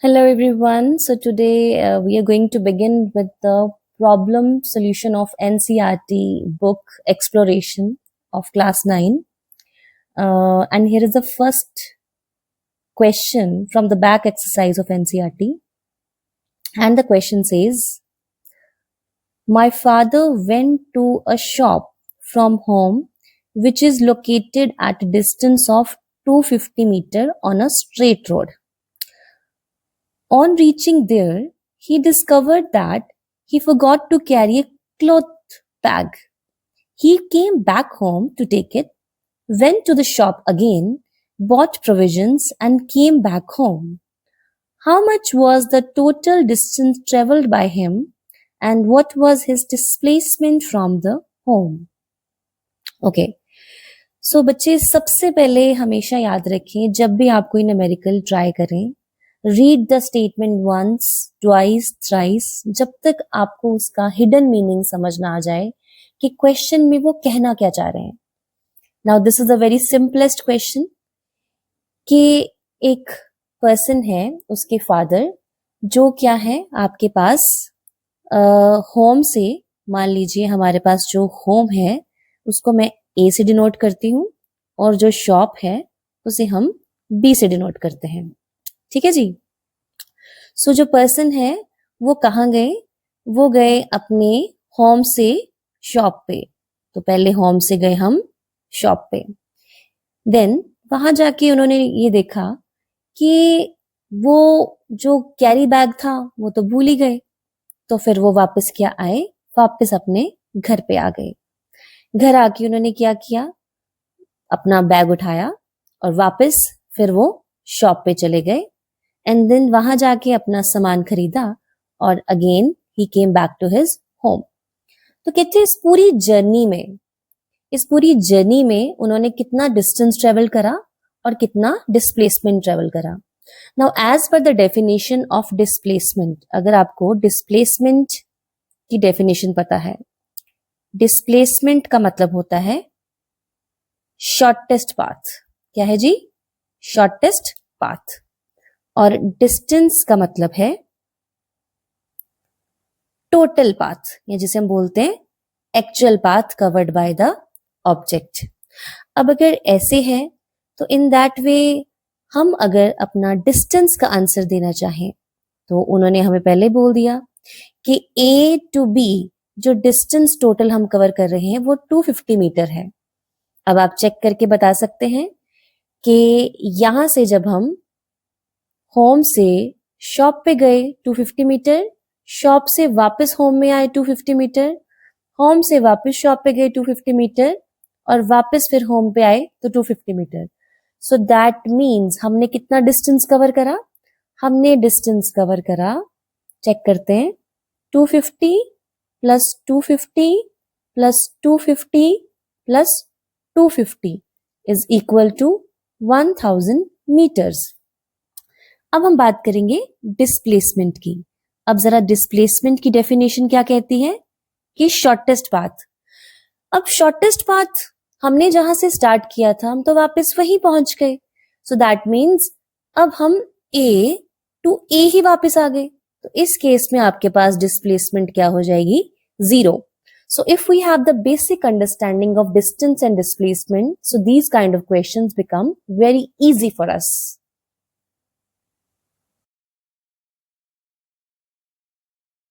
Hello everyone. So today we are going to begin with the problem solution of NCERT book exploration of class 9. And here is the first question from the back exercise of NCERT. And the question says, my father went to a shop from home which is located at a distance of 250 meter on a straight road. On reaching there, he discovered that he forgot to carry a cloth bag. He came back home to take it, went to the shop again, bought provisions and came back home. How much was the total distance traveled by him and what was his displacement from the home? Okay. So बच्चे सबसे पहले हमेशा याद रखें जब भी आप कोई न्यूमेरिकल ट्राई करें, read the statement once twice thrice जब तक आपको उसका हिडन मीनिंग समझ ना आ जाए कि क्वेश्चन में वो कहना क्या चाह रहे हैं. Now this is a very simplest question कि एक पर्सन है, उसके फादर, जो क्या है आपके पास होम से, मान लीजिए हमारे पास जो होम है उसको मैं ए से डिनोट करती हूँ और जो शॉप है उसे हम बी से डिनोट करते हैं. ठीक है जी. सो जो पर्सन है वो कहाँ गए? वो गए अपने होम से शॉप पे. तो पहले होम से गए हम शॉप पे. देन वहां जाके उन्होंने ये देखा कि वो जो कैरी बैग था वो तो भूल ही गए. तो फिर वो वापस क्या आए? वापस अपने घर पे आ गए. घर आके उन्होंने क्या किया? अपना बैग उठाया और वापस फिर वो शॉप पे चले गए एंड देन वहां जाके अपना सामान खरीदा और अगेन ही came back to his home. तो कहते हैं इस पूरी जर्नी में उन्होंने कितना डिस्टेंस ट्रेवल करा और कितना डिस्प्लेसमेंट ट्रेवल करा. Now as per the definition of displacement, अगर आपको डिस्प्लेसमेंट की डेफिनेशन पता है, डिस्प्लेसमेंट का मतलब होता है शॉर्टेस्ट पाथ. क्या है जी? Shortest path. और डिस्टेंस का मतलब है टोटल पाथ, या जिसे हम बोलते हैं actual path covered by the object. अब अगर ऐसे है तो इन दैट वे हम अगर अपना डिस्टेंस का आंसर देना चाहें तो उन्होंने हमें पहले बोल दिया कि ए टू बी जो डिस्टेंस टोटल हम कवर कर रहे हैं वो 250 मीटर है. अब आप चेक करके बता सकते हैं कि यहां से जब हम होम से शॉप पे गए 250 मीटर, शॉप से वापस होम में आए 250 मीटर, होम से वापस शॉप पे गए 250 मीटर और वापस फिर होम पे आए तो 250 मीटर. सो दैट मीन्स हमने कितना डिस्टेंस कवर करा? हमने डिस्टेंस कवर करा, चेक करते हैं, 250 plus 250 plus 250 plus 250 is equal to 1000 metres. अब हम बात करेंगे डिस्प्लेसमेंट की. अब जरा डिस्प्लेसमेंट की डेफिनेशन क्या कहती है कि शॉर्टेस्ट पाथ. अब शॉर्टेस्ट पाथ हमने जहां से स्टार्ट किया था हम तो वापस वहीं पहुंच गए. सो दैट मीन्स अब हम ए टू ए ही वापस आ गए. तो इस केस में आपके पास डिस्प्लेसमेंट क्या हो जाएगी? 0. So if we have the basic understanding of distance and displacement, so these kind of questions become very easy for us.